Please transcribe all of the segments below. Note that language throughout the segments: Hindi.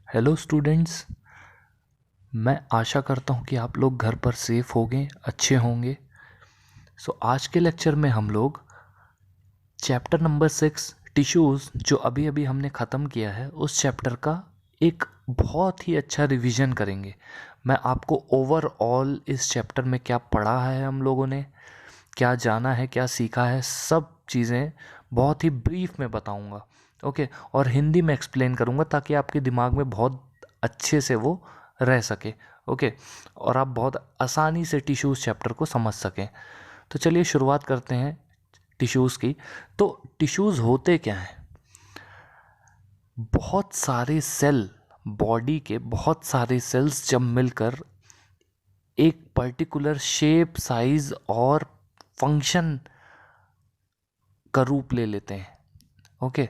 Hello students. मैं आशा करता हूँ कि आप लोग घर पर सेफ होंगे, अच्छे होंगे। आज के लेक्चर में हम लोग चैप्टर नंबर 6 टिश्यूज़ जो अभी अभी हमने ख़त्म किया है उस चैप्टर का एक बहुत ही अच्छा रिवीजन करेंगे। मैं आपको ओवरऑल इस चैप्टर में क्या पढ़ा है, हम लोगों ने क्या जाना है, क्या सीखा है, सब चीज़ें बहुत ही ब्रीफ में बताऊंगा। ओके, और हिंदी में एक्सप्लेन करूंगा ताकि आपके दिमाग में बहुत अच्छे से वो रह सके। ओके, और आप बहुत आसानी से टिश्यूज़ चैप्टर को समझ सकें। तो चलिए शुरुआत करते हैं टिश्यूज़ की। तो टिश्यूज़ होते क्या हैं? बहुत सारे सेल, बॉडी के बहुत सारे सेल्स जब मिलकर एक पर्टिकुलर शेप, साइज और फंक्शन का रूप ले लेते हैं। ओके,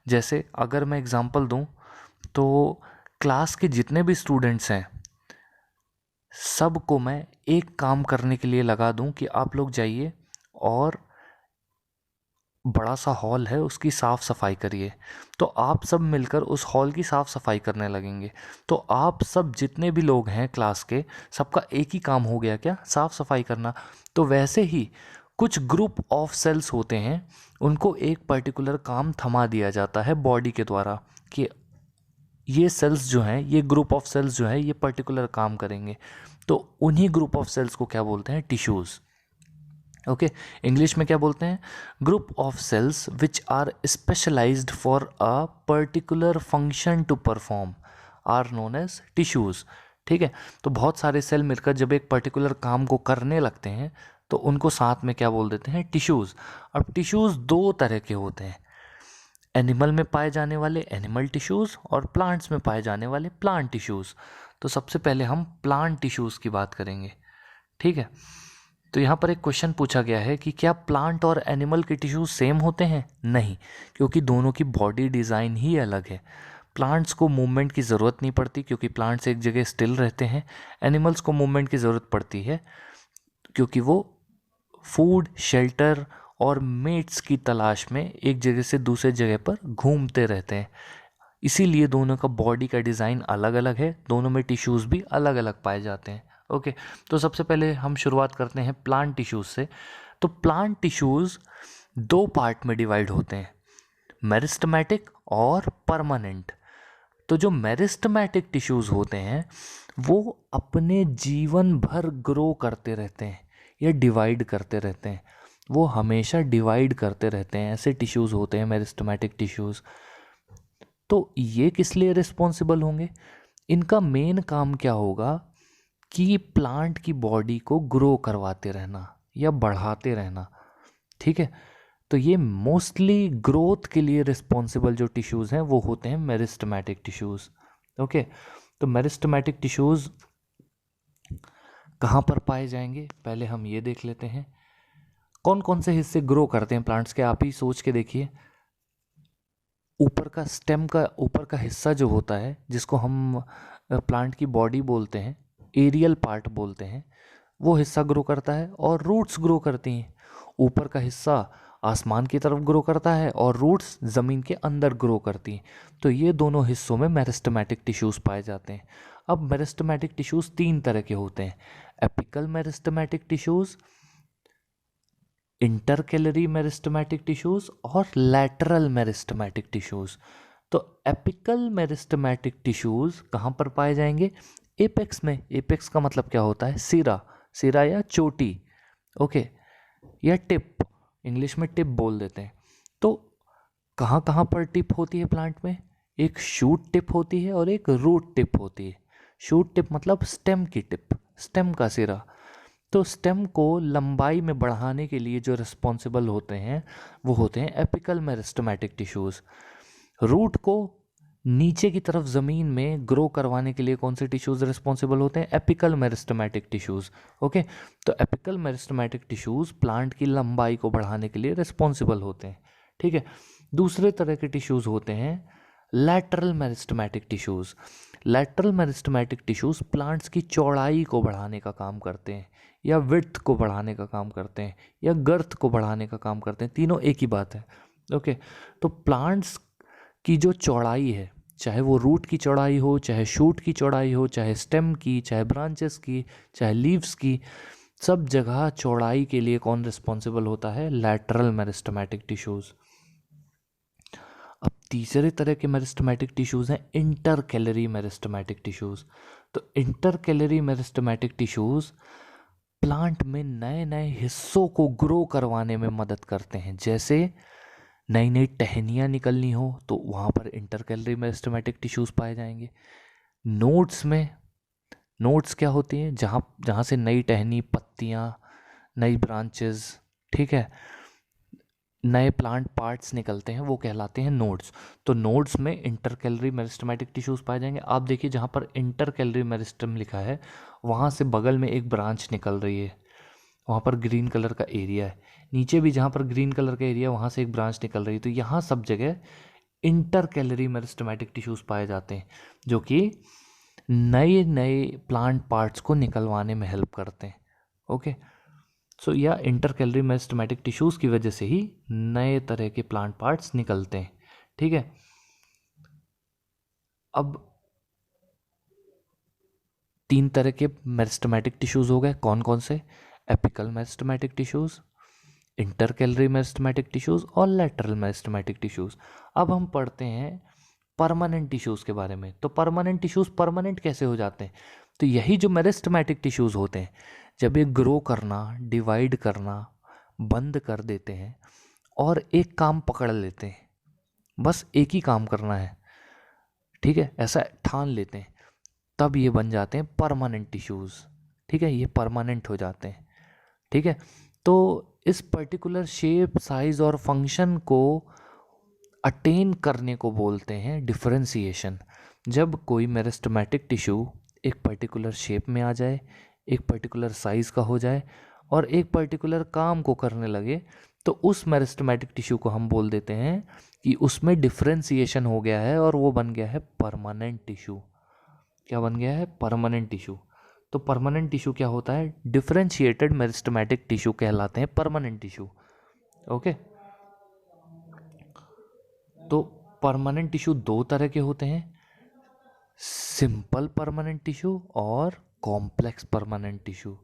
जैसे अगर मैं एग्जांपल दूं तो क्लास के जितने भी स्टूडेंट्स हैं सबको मैं एक काम करने के लिए लगा दूं कि आप लोग जाइए और बड़ा सा हॉल है उसकी साफ़ सफाई करिए। तो आप सब मिलकर उस हॉल की साफ़ सफाई करने लगेंगे। तो आप सब जितने भी लोग हैं क्लास के, सबका एक ही काम हो गया, क्या? साफ़ सफाई करना। तो वैसे ही कुछ ग्रुप ऑफ सेल्स होते हैं, उनको एक पर्टिकुलर काम थमा दिया जाता है बॉडी के द्वारा कि ये सेल्स जो हैं, ये ग्रुप ऑफ सेल्स जो है ये पर्टिकुलर काम करेंगे। तो उन्हीं ग्रुप ऑफ सेल्स को क्या बोलते हैं? टिश्यूज़। ओके, इंग्लिश में क्या बोलते हैं? Group of cells which are specialised for a particular function to perform are known as tissues. ठीक है, तो बहुत सारे सेल मिलकर जब एक पर्टिकुलर काम को करने लगते हैं तो उनको साथ में क्या बोल देते हैं? टिश्यूज़। अब टिश्यूज़ दो तरह के होते हैं, एनिमल में पाए जाने वाले एनिमल टिश्यूज़ और प्लांट्स में पाए जाने वाले प्लांट टिश्यूज़। तो सबसे पहले हम प्लांट टिश्यूज़ की बात करेंगे। ठीक है, तो यहाँ पर एक क्वेश्चन पूछा गया है कि क्या प्लांट और एनिमल के टिश्यूज सेम होते हैं? नहीं, क्योंकि दोनों की बॉडी डिज़ाइन ही अलग है। प्लांट्स को मूवमेंट की ज़रूरत नहीं पड़ती क्योंकि प्लांट्स एक जगह स्टिल रहते हैं। एनिमल्स को मूवमेंट की ज़रूरत पड़ती है क्योंकि वो फूड, शेल्टर और मेट्स की तलाश में एक जगह से दूसरे जगह पर घूमते रहते हैं। इसीलिए दोनों का बॉडी का डिज़ाइन अलग अलग है, दोनों में टिश्यूज़ भी अलग अलग पाए जाते हैं। ओके, तो सबसे पहले हम शुरुआत करते हैं प्लांट टिश्यूज़ से। तो प्लांट टिश्यूज़ दो पार्ट में डिवाइड होते हैं, मेरिस्टेमेटिक और परमानेंट। तो जो मेरिस्टेमेटिक टिश्यूज़ होते हैं वो अपने जीवन भर ग्रो करते रहते हैं या डिवाइड करते रहते हैं। वो हमेशा डिवाइड करते रहते हैं, ऐसे टिश्यूज़ होते हैं मेरिस्टेमेटिक टिश्यूज़। तो ये किस लिए रिस्पॉन्सिबल होंगे? इनका मेन काम क्या होगा कि प्लांट की बॉडी को ग्रो करवाते रहना या बढ़ाते रहना। ठीक है, तो ये मोस्टली ग्रोथ के लिए रिस्पॉन्सिबल जो टिश्यूज़ हैं वो होते हैं मेरिस्टेमेटिक टिश्यूज़। ओके, तो मेरिस्टेमेटिक टिश्यूज़ कहाँ पर पाए जाएंगे पहले हम ये देख लेते हैं। कौन कौन से हिस्से ग्रो करते हैं प्लांट्स के, आप ही सोच के देखिए। ऊपर का स्टेम का ऊपर का हिस्सा जो होता है जिसको हम प्लांट की बॉडी बोलते हैं, एरियल पार्ट बोलते हैं, वो हिस्सा ग्रो करता है और रूट्स ग्रो करती हैं। ऊपर का हिस्सा आसमान की तरफ ग्रो करता है और रूट्स ज़मीन के अंदर ग्रो करती हैं। तो ये दोनों हिस्सों में मेरिस्टेमेटिक टिश्यूज़ पाए जाते हैं। अब मेरिस्टेमेटिक टिश्यूज़ तीन तरह के होते हैं, apical meristematic tissues, intercalary meristematic tissues और लैटरल मेरिस्टेमेटिक टिश्यूज़। तो एपिकल मेरिस्टेमेटिक टिश्यूज़ कहाँ पर पाए जाएंगे? एपेक्स में। एपेक्स का मतलब क्या होता है? सिरा, सिरा या चोटी। ओके, या टिप, इंग्लिश में टिप बोल देते हैं। तो कहाँ कहाँ पर टिप होती है प्लांट में? एक शूट टिप होती है और एक रूट टिप होती है। शूट टिप मतलब स्टेम की टिप, स्टेम का सिरा। तो स्टेम को लंबाई में बढ़ाने के लिए जो रिस्पॉन्सिबल होते हैं वो होते हैं एपिकल मेरिस्टेमेटिक टिश्यूज़। रूट को नीचे की तरफ ज़मीन में ग्रो करवाने के लिए कौन से टिश्यूज़ रिस्पॉन्सिबल होते हैं? Apical meristematic tissues. ओके, तो एपिकल मेरिस्टेमेटिक टिश्यूज़ प्लांट की लंबाई को बढ़ाने के लिए रिस्पॉन्सिबल होते हैं। ठीक है, दूसरे तरह के टिश्यूज़ होते हैं lateral meristematic tissues. Lateral meristematic tissues plants की चौड़ाई को बढ़ाने का काम करते हैं या विड्थ को बढ़ाने का काम करते हैं या गर्थ को बढ़ाने का काम करते हैं, तीनों एक ही बात है। ओके, तो प्लांट्स की जो चौड़ाई है चाहे वो रूट की चौड़ाई हो, चाहे शूट की चौड़ाई हो, चाहे स्टेम की, चाहे ब्रांचेस की, चाहे लीव्स की, सब जगह चौड़ाई के लिए कौन रिस्पॉन्सिबल होता है? Lateral meristematic tissues. अब तीसरे तरह के मेरिस्टेमेटिक टिश्यूज़ हैं इंटर कैलरी मेरिस्टेमेटिक टिश्यूज़। तो inter calorie meristematic tissues plant में नए नए हिस्सों को ग्रो करवाने में मदद करते हैं। जैसे नई नई टहनियाँ निकलनी हो तो वहाँ पर इंटर कैलरी मेरिस्टेमेटिक टिश्यूज़ पाए जाएंगे। नोड्स में, नोड्स क्या होती हैं? जहाँ जहाँ से नई टहनी, पत्तियाँ, नई ब्रांचेस, ठीक है, नए प्लांट पार्ट्स निकलते हैं, वो कहलाते हैं नोड्स। तो नोड्स में इंटर कैलरी मेरिस्टेमेटिक टिश्यूज़ पाए जाएंगे। आप देखिए जहाँ पर इंटर कैलरी मेरिस्टम लिखा है वहाँ से बगल में एक ब्रांच निकल रही है, वहाँ पर ग्रीन कलर का एरिया है। नीचे भी जहाँ पर ग्रीन कलर का एरिया वहाँ से एक ब्रांच निकल रही है। तो यहाँ सब जगह इंटर कैलरी मेरिस्टेमेटिक टिश्यूज़ पाए जाते हैं जो कि नए नए प्लांट पार्ट्स को निकलवाने में हेल्प करते हैं। ओके, सो या इंटर कैलरी मेरिस्टेमेटिक टिश्यूज़ की वजह से ही नए तरह के प्लांट पार्ट्स निकलते हैं। ठीक है, अब 3 तरह के मेरिस्टेमेटिक टिश्यूज़ हो गए। कौन कौन से? Apical meristematic tissues, inter calorie meristematic tissues और लैटरल मेरिस्टेमेटिक टिश्यूज़। अब हम पढ़ते हैं परमानेंट टिश्यूज़ के बारे में। तो परमानेंट टिश्यूज़ परमानेंट कैसे हो जाते हैं? तो यही जो मेरिस्टेमेटिक टिश्यूज़ होते हैं, जब ये ग्रो करना, डिवाइड करना बंद कर देते हैं और एक काम पकड़ लेते हैं, बस एक ही काम करना है, ठीक है, ऐसा ठान लेते हैं, तब ये बन जाते हैं परमानेंट टिश्यूज़। ठीक है, ये परमानेंट हो जाते हैं। ठीक है, तो इस पर्टिकुलर शेप, साइज और फंक्शन को अटेन करने को बोलते हैं डिफरेंशिएशन। जब कोई मेरिस्टेमेटिक टिश्यू एक पर्टिकुलर शेप में आ जाए, एक पर्टिकुलर साइज का हो जाए और एक पर्टिकुलर काम को करने लगे, तो उस मेरिस्टेमेटिक टिश्यू को हम बोल देते हैं कि उसमें डिफरेंशिएशन हो गया है और वो बन गया है परमानेंट टिश्यू। क्या बन गया है? Permanent tissue. तो परमानेंट टिश्यू क्या होता है? डिफरेंशिएटेड मेरिस्टेमेटिक टिश्यू कहलाते हैं परमानेंट टिश्यू। ओके, तो परमानेंट टिश्यू दो तरह के होते हैं, सिंपल परमानेंट टिश्यू और कॉम्प्लेक्स परमानेंट टिश्यू।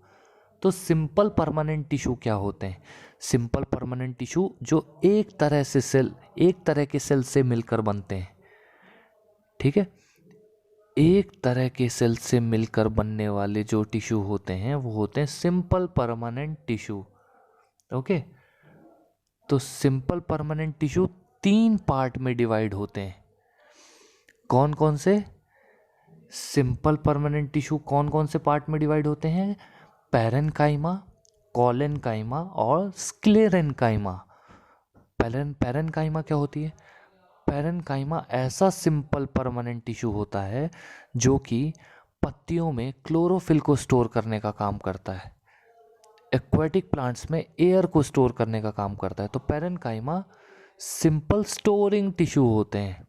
तो सिंपल परमानेंट टिश्यू क्या होते हैं? सिंपल परमानेंट टिश्यू जो एक तरह के सेल से मिलकर बनते हैं। ठीक है, एक तरह के सेल से मिलकर बनने वाले जो टिश्यू होते हैं वो होते हैं सिंपल परमानेंट टिश्यू। ओके, तो सिंपल परमानेंट टिश्यू 3 पार्ट में डिवाइड होते हैं। कौन कौन से? सिंपल परमानेंट टिश्यू कौन कौन से पार्ट में डिवाइड होते हैं? पैरेन्काइमा, कॉलेन्काइमा और स्क्लेरेन्काइमा। पैरेन्काइमा क्या होती है? पैरेन्काइमा ऐसा सिंपल परमानेंट टिश्यू होता है जो कि पत्तियों में क्लोरोफिल को स्टोर करने का काम करता है, एक्वाटिक प्लांट्स में एयर को स्टोर करने का काम करता है। तो पैरेन्काइमा सिंपल स्टोरिंग टिश्यू होते हैं।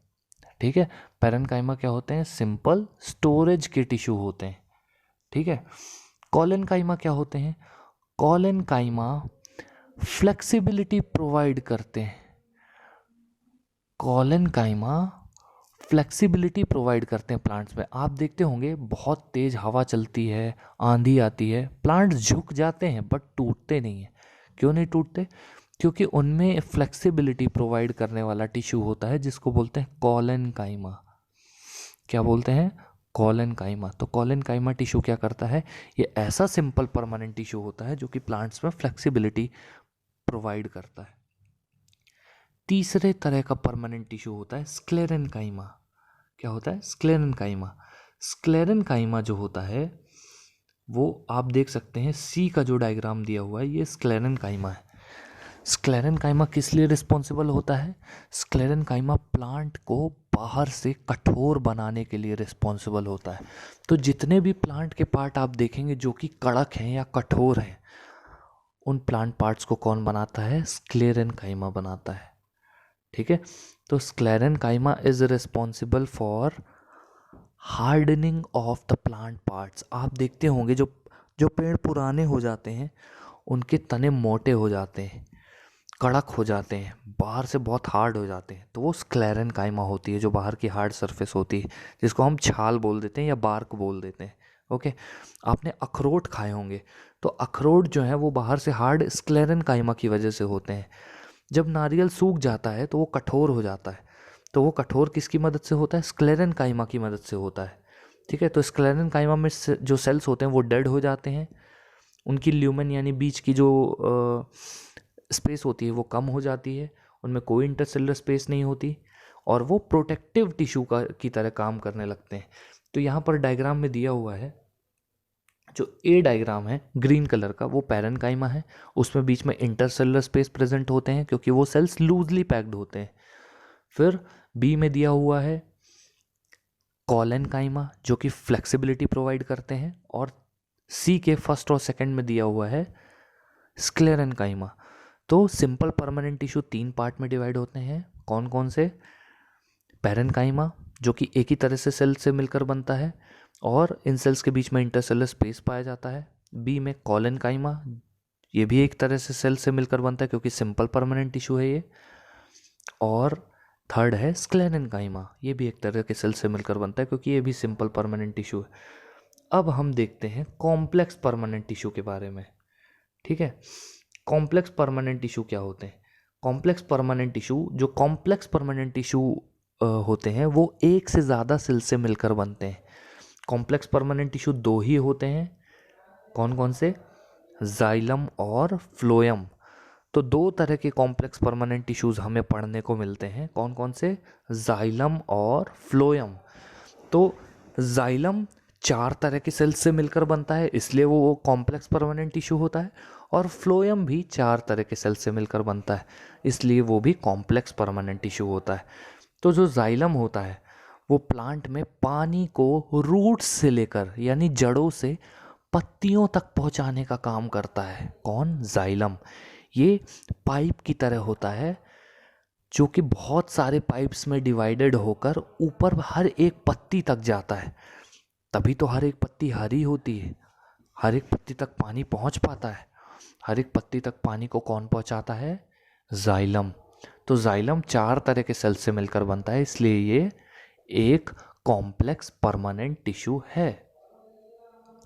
ठीक है, पैरेन्काइमा क्या होते हैं? सिंपल स्टोरेज के टिश्यू होते हैं। ठीक है, कॉलेन्काइमा क्या होते हैं? कॉलेन्काइमा फ्लेक्सिबिलिटी प्रोवाइड करते हैं। कॉलेन्काइमा फ्लेक्सिबिलिटी प्रोवाइड करते हैं प्लांट्स में। आप देखते होंगे बहुत तेज़ हवा चलती है, आंधी आती है, प्लांट्स झुक जाते हैं बट टूटते नहीं हैं। क्यों नहीं टूटते? क्योंकि उनमें फ्लेक्सिबिलिटी प्रोवाइड करने वाला टिश्यू होता है जिसको बोलते हैं कॉलेन्काइमा। क्या बोलते हैं? कॉलेन्काइमा। तो कॉलेन्काइमा टिश्यू क्या करता है? ये ऐसा सिंपल परमानेंट टिश्यू होता है जो कि प्लांट्स में फ्लेक्सिबिलिटी प्रोवाइड करता है। तीसरे तरह का परमानेंट टिश्यू होता है स्क्लेरेन्काइमा। क्या होता है? स्क्लेरेन्काइमा। स्क्लेरेन्काइमा जो होता है वो आप देख सकते हैं, सी का जो डायग्राम दिया हुआ है ये स्क्लेरेन्काइमा है। स्क्लेरेन्काइमा किस लिए रिस्पॉन्सिबल होता है? स्क्लेरेन्काइमा प्लांट को बाहर से कठोर बनाने के लिए रिस्पॉन्सिबल होता है। तो जितने भी प्लांट के पार्ट आप देखेंगे जो कि कड़क हैं या कठोर हैं, उन प्लांट पार्ट्स को कौन बनाता है? स्क्लेरेन्काइमा बनाता है। ठीक है, तो sclerenchyma is responsible for hardening of the plant parts. आप देखते होंगे जो जो पेड़ पुराने हो जाते हैं उनके तने मोटे हो जाते हैं, कड़क हो जाते हैं, बाहर से बहुत हार्ड हो जाते हैं, तो वो स्क्लेरन काइमा होती है, जो बाहर की हार्ड सरफेस होती है, जिसको हम छाल बोल देते हैं या बार्क बोल देते हैं। ओके। आपने अखरोट खाए होंगे, तो अखरोट जो है वो बाहर से हार्ड स्क्लेरन काइमा की वजह से होते हैं। जब नारियल सूख जाता है तो वो कठोर हो जाता है, तो वो कठोर किसकी मदद से होता है? स्क्लेरन काइमा की मदद से होता है। ठीक है, तो स्क्लेरन काइमा में जो सेल्स होते हैं वो डेड हो जाते हैं, उनकी ल्यूमेन यानी बीच की जो स्पेस होती है वो कम हो जाती है, उनमें कोई इंटरसेलुलर स्पेस नहीं होती, और वो प्रोटेक्टिव टिश्यू का की तरह काम करने लगते हैं। तो यहाँ पर डायग्राम में दिया हुआ है, जो ए डायग्राम है ग्रीन कलर का, वो पैरेन्काइमा है, उसमें बीच में इंटरसेलुलर स्पेस प्रेजेंट होते हैं क्योंकि वो सेल्स लूजली पैक्ड होते हैं। फिर बी में दिया हुआ है कॉलेनकाइमा, जो कि फ्लेक्सिबिलिटी प्रोवाइड करते हैं, और सी के फर्स्ट और सेकंड में दिया हुआ है स्क्लेरेनकाइमा। तो सिंपल परमानेंट टिश्यू 3 पार्ट में डिवाइड होते हैं, कौन कौन से? पैरेन्काइमा, जो कि एक ही तरह से सेल से मिलकर बनता है और इन सेल्स के बीच में इंटरसेलुलर स्पेस पाया जाता है। बी में कॉलेनकाइमा, ये भी एक तरह से सेल से मिलकर बनता है क्योंकि सिंपल परमानेंट टिश्यू है ये। और थर्ड है स्क्लेरेनकाइमा, ये भी एक तरह के सेल से मिलकर बनता है क्योंकि ये भी सिंपल परमानेंट टिश्यू है। अब हम देखते हैं कॉम्प्लेक्स परमानेंट टिश्यू के बारे में। ठीक है, कॉम्प्लेक्स परमानेंट टिश्यू क्या होते हैं? कॉम्प्लेक्स परमानेंट टिश्यू, जो कॉम्प्लेक्स परमानेंट टिश्यू होते हैं वो एक से ज़्यादा सेल से मिलकर बनते हैं। कॉम्प्लेक्स परमानेंट टिश्यू 2 ही होते हैं, कौन कौन से? जाइलम और फ्लोएम। तो 2 तरह के कॉम्प्लेक्स परमानेंट टिश्यूज हमें पढ़ने को मिलते हैं, कौन कौन से? जाइलम और फ्लोएम। तो जाइलम 4 तरह के सेल्स से मिलकर बनता है, इसलिए वो कॉम्प्लेक्स परमानेंट टिश्यू होता है, और फ्लोएम भी 4 तरह के सेल्स से मिलकर बनता है, इसलिए वो भी कॉम्प्लेक्स परमानेंट टिश्यू होता है। तो जो जाइलम होता है वो प्लांट में पानी को रूट्स से लेकर यानी जड़ों से पत्तियों तक पहुंचाने का काम करता है। कौन? जाइलम। ये पाइप की तरह होता है, जो कि बहुत सारे पाइप्स में डिवाइडेड होकर ऊपर हर एक पत्ती तक जाता है, तभी तो हर एक पत्ती हरी होती है, हर एक पत्ती तक पानी पहुंच पाता है। हर एक पत्ती तक पानी को कौन पहुंचाता है? जाइलम। तो जाइलम 4 तरह के सेल से मिलकर बनता है, इसलिए ये एक कॉम्प्लेक्स परमानेंट टिश्यू है।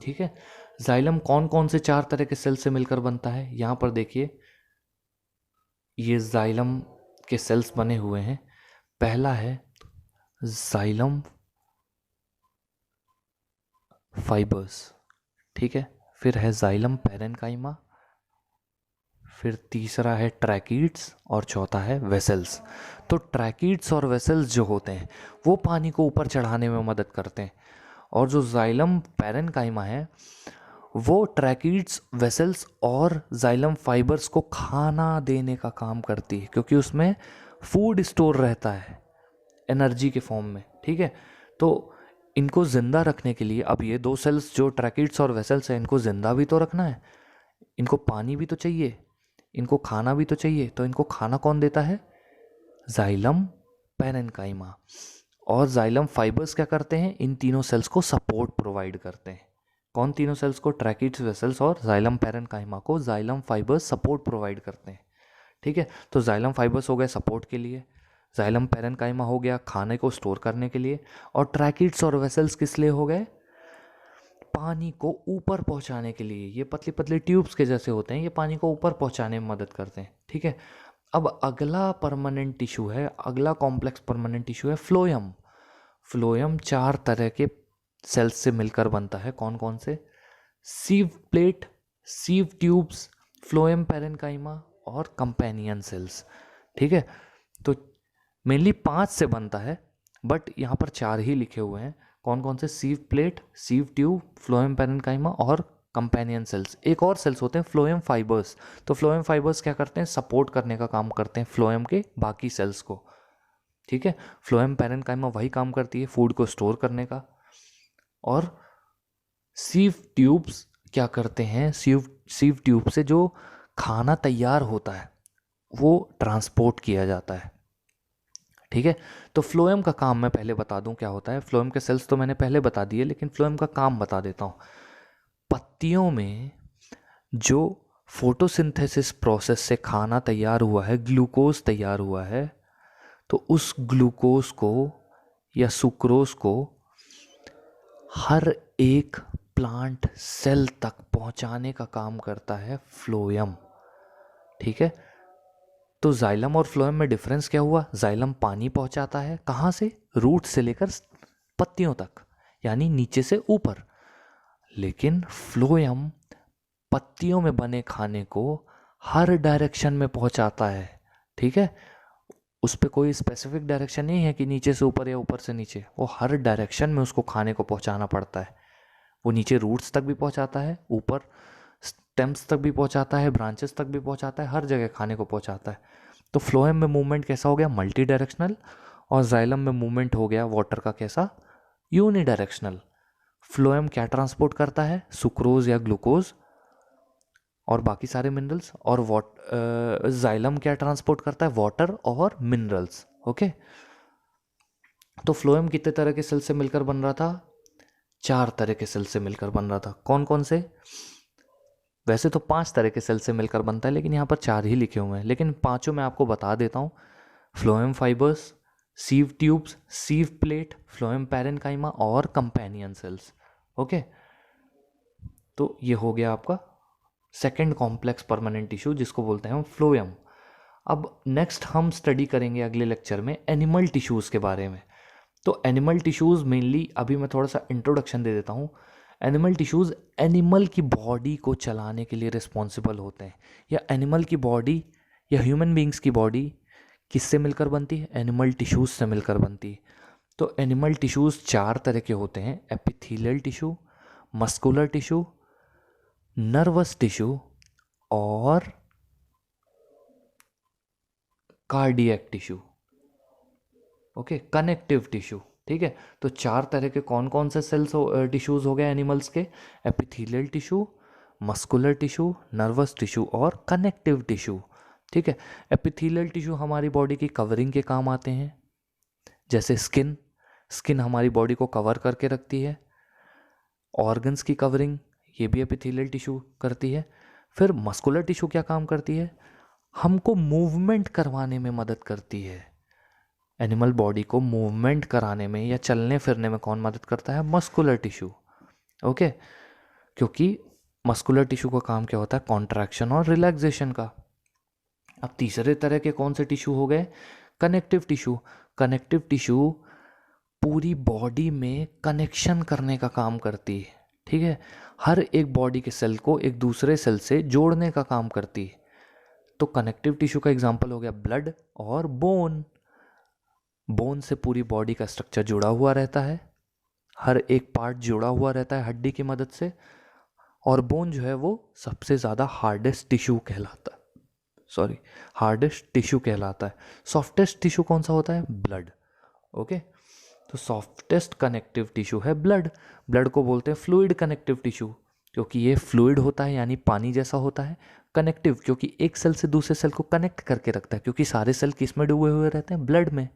ठीक है, जाइलम कौन कौन से 4 तरह के सेल से मिलकर बनता है? यहां पर देखिए, ये जाइलम के सेल्स बने हुए हैं। पहला है जाइलम फाइबर्स, ठीक है, फिर है जाइलम पैरेन्काइमा, फिर तीसरा है ट्रैकीड्स, और चौथा है वेसल्स। तो ट्रैकीड्स और वेसल्स जो होते हैं वो पानी को ऊपर चढ़ाने में मदद करते हैं, और जो जाइलम पैरेन्काइमा है वो ट्रैकीड्स, वेसल्स और जाइलम फाइबर्स को खाना देने का काम करती है, क्योंकि उसमें फूड स्टोर रहता है एनर्जी के फॉर्म में। ठीक है, तो इनको ज़िंदा रखने के लिए, अब ये 2 सेल्स जो ट्रैकीड्स और वेसल्स हैं, इनको ज़िंदा भी तो रखना है, इनको पानी भी तो चाहिए, इनको खाना भी तो चाहिए, तो इनको खाना कौन देता है? Xylem parenchyma. और जाइलम फाइबर्स क्या करते हैं? इन तीनों सेल्स को सपोर्ट प्रोवाइड करते हैं। कौन तीनों सेल्स को? ट्रैकीड्स, वेसल्स और जाइलम पैरेन्काइमा को जाइलम फाइबर्स सपोर्ट प्रोवाइड करते हैं। ठीक है, तो जाइलम फाइबर्स हो गए सपोर्ट के लिए, जाइलम पैरेन्काइमा हो गया खाने को स्टोर करने के लिए, और ट्रैकीड्स और वेसल्स किस लिए हो गए? पानी को ऊपर पहुंचाने के लिए। ये पतली पतली ट्यूब्स के जैसे होते हैं, ये पानी को ऊपर पहुंचाने में मदद करते हैं। ठीक है, अब अगला परमानेंट टिश्यू है, अगला कॉम्प्लेक्स परमानेंट टिश्यू है फ्लोएम। फ्लोएम 4 तरह के सेल्स से मिलकर बनता है, कौन कौन से? Sieve plate, sieve tubes, phloem parenchyma और कंपेनियन सेल्स। ठीक है, तो मेनली 5 से बनता है, बट यहाँ पर 4 ही लिखे हुए हैं, कौन कौन से? Sieve plate, sieve tube, phloem parenchyma और कंपेनियन सेल्स। एक और सेल्स होते हैं फ्लोएम फाइबर्स। तो फ्लोएम फाइबर्स क्या करते हैं? सपोर्ट करने का काम करते हैं फ्लोएम के बाकी सेल्स को। ठीक है, फ्लोएम पैरेन्काइमा वही काम करती है फूड को स्टोर करने का, और सीव ट्यूब्स क्या करते हैं? सीव ट्यूब से जो खाना तैयार होता है वो ट्रांसपोर्ट किया जाता है। ठीक है, तो फ्लोएम का काम मैं पहले बता दूं क्या होता है। फ्लोएम के सेल्स तो मैंने पहले बता दिए, लेकिन फ्लोएम का काम बता देता हूँ। पत्तियों में जो फोटोसिंथेसिस प्रोसेस से खाना तैयार हुआ है, ग्लूकोज तैयार हुआ है, तो उस ग्लूकोज को या सुक्रोज को हर एक प्लांट सेल तक पहुंचाने का काम करता है फ्लोएम। ठीक है, तो जाइलम और फ्लोएम में डिफरेंस क्या हुआ? जाइलम पानी पहुंचाता है, कहाँ से? रूट से लेकर पत्तियों तक, यानी नीचे से ऊपर। लेकिन फ्लोएम पत्तियों में बने खाने को हर डायरेक्शन में पहुंचाता है। ठीक है, उस पर कोई स्पेसिफिक डायरेक्शन नहीं है कि नीचे से ऊपर या ऊपर से नीचे, वो हर डायरेक्शन में उसको खाने को पहुंचाना पड़ता है। वो नीचे रूट्स तक भी पहुंचाता है, ऊपर स्टेम्स तक भी पहुंचाता है, ब्रांचेस तक भी पहुंचाता है, हर जगह खाने को पहुंचाता है। तो फ्लोएम में मूवमेंट कैसा हो गया? Multi directional. और जाइलम में मूवमेंट हो गया वाटर का कैसा? Uni directional. फ्लोएम क्या ट्रांसपोर्ट करता है? सुक्रोज या ग्लूकोज और बाकी सारे मिनरल्स। और जाइलम क्या ट्रांसपोर्ट करता है? वाटर और मिनरल्स। ओके, तो फ्लोएम कितने तरह के सेल से मिलकर बन रहा था? 4 तरह के सेल से मिलकर बन रहा था। कौन कौन से? वैसे तो 5 तरह के सेल से मिलकर बनता है, लेकिन यहाँ पर 4 ही लिखे हुए हैं, लेकिन पांचों मैं आपको बता देता हूँ। Phloem fibres, sieve tubes, sieve plate, phloem parenchyma और कंपेनियन सेल्स। ओके, तो ये हो गया आपका सेकेंड कॉम्प्लेक्स परमानेंट टिश्यू, जिसको बोलते हैं हम फ्लोएम। अब नेक्स्ट हम स्टडी करेंगे अगले लेक्चर में एनिमल टिश्यूज़ के बारे में। तो एनिमल टिश्यूज़ मेनली, अभी मैं थोड़ा सा इंट्रोडक्शन दे देता हूँ। एनिमल टिश्यूज़ एनिमल की बॉडी को चलाने के लिए रिस्पॉन्सिबल होते हैं, या एनिमल की बॉडी या ह्यूमन बींग्स की बॉडी किससे मिलकर बनती है? एनिमल टिश्यूज़ से मिलकर बनती है। तो एनिमल टिश्यूज़ 4 तरह के होते हैं: epithelial tissue, muscular tissue, nervous tissue और cardiac tissue. Okay, connective tissue. ठीक है, तो 4 तरह के कौन कौन से सेल्स टिश्यूज हो गए एनिमल्स के? Epithelial tissue, muscular tissue, nervous tissue और कनेक्टिव टिश्यू। ठीक है, एपिथेलियल टिश्यू हमारी बॉडी की कवरिंग के काम आते हैं, जैसे स्किन। स्किन हमारी बॉडी को कवर करके रखती है। ऑर्गन्स की कवरिंग ये भी एपिथेलियल टिश्यू करती है। फिर मस्कुलर टिश्यू क्या काम करती है? हमको मूवमेंट करवाने में मदद करती है। एनिमल बॉडी को मूवमेंट कराने में या चलने फिरने में कौन मदद करता है? Muscular tissue. ओके, क्योंकि मस्कुलर टिश्यू का काम क्या होता है? कॉन्ट्रैक्शन और रिलैक्सेशन का। अब तीसरे तरह के कौन से टिश्यू हो गए? Connective tissue. कनेक्टिव टिश्यू पूरी बॉडी में कनेक्शन करने का काम करती है। ठीक है, हर एक बॉडी के सेल को एक दूसरे सेल से जोड़ने का काम करती है। तो कनेक्टिव टिश्यू का एग्जांपल हो गया ब्लड और बोन। बोन से पूरी बॉडी का स्ट्रक्चर जुड़ा हुआ रहता है, हर एक पार्ट जुड़ा हुआ रहता है हड्डी की मदद से। और बोन जो है वो सबसे ज़्यादा हार्डेस्ट टिश्यू कहलाता है, हार्डेस्ट टिश्यू कहलाता है। सॉफ्टेस्ट टिश्यू कौन सा होता है? ब्लड। ओके, तो सॉफ्टेस्ट कनेक्टिव टिश्यू है ब्लड। ब्लड को बोलते हैं फ्लूइड कनेक्टिव टिश्यू, क्योंकि ये फ्लूइड होता है, यानी पानी जैसा होता है। कनेक्टिव क्योंकि एक सेल से दूसरे सेल को कनेक्ट करके रखता है, क्योंकि सारे सेल किस में डूबे हुए रहते हैं? ब्लड में।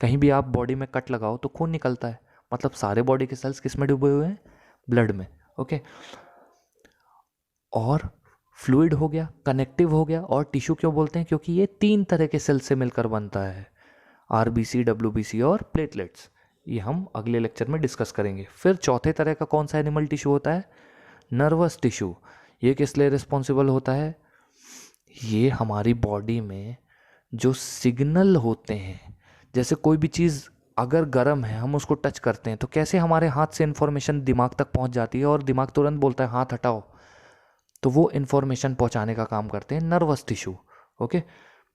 कहीं भी आप बॉडी में कट लगाओ तो खून निकलता है, मतलब सारे बॉडी के सेल्स किस में डूबे हुए हैं? ब्लड में। ओके, और फ्लूइड हो गया, कनेक्टिव हो गया, और टिश्यू क्यों बोलते हैं? क्योंकि ये 3 तरह के सेल से मिलकर बनता है, आरबीसी, डब्ल्यूबीसी और प्लेटलेट्स। ये हम अगले लेक्चर में डिस्कस करेंगे। फिर चौथे तरह का कौन सा एनिमल टिश्यू होता है? Nervous tissue. ये किस लिए रिस्पॉन्सिबल होता है? ये हमारी बॉडी में जो सिग्नल होते हैं, जैसे कोई भी चीज़ अगर गर्म है, हम उसको टच करते हैं तो कैसे हमारे हाथ से इन्फॉर्मेशन दिमाग तक पहुंच जाती है और दिमाग तुरंत बोलता है हाथ हटाओ। तो वो इन्फॉर्मेशन पहुंचाने का काम करते हैं नर्वस टिश्यू। ओके,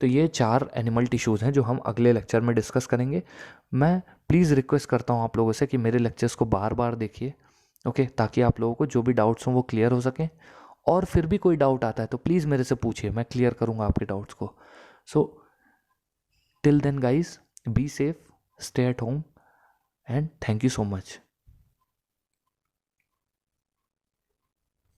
तो ये 4 एनिमल टिश्यूज़ हैं जो हम अगले लेक्चर में डिस्कस करेंगे। मैं प्लीज़ रिक्वेस्ट करता हूँ आप लोगों से कि मेरे लेक्चर्स को बार बार देखिए, ओके, ताकि आप लोगों को जो भी डाउट्स हों वो क्लियर हो सकें। और फिर भी कोई डाउट आता है तो प्लीज़ मेरे से पूछिए, मैं क्लियर करूँगा आपके डाउट्स को। So till then guys, be safe, stay at home, and thank you so much.